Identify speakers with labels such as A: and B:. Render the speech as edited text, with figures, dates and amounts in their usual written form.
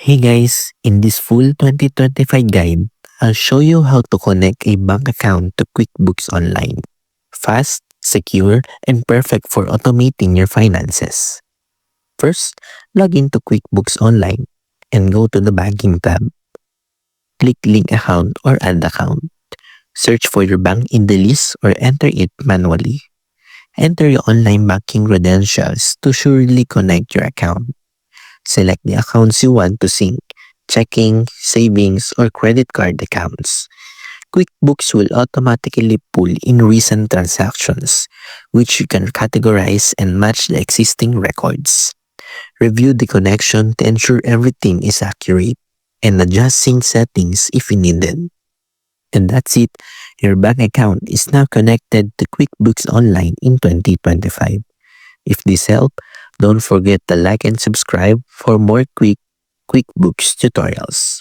A: Hey guys, in this full 2025 guide, I'll show you how to connect a bank account to QuickBooks Online. Fast, secure, and perfect for automating your finances. First, log into QuickBooks Online and go to the Banking tab. Click Link Account or Add Account. Search for your bank in the list or enter it manually. Enter your online banking credentials to surely connect your account. Select the accounts you want to sync: checking, savings, or credit card accounts. QuickBooks will automatically pull in recent transactions, which you can categorize and match the existing records. Review the connection to ensure everything is accurate and adjust sync settings if needed. And that's it. Your bank account is now connected to QuickBooks Online in 2025. If this helped, don't forget to like and subscribe for more QuickBooks tutorials.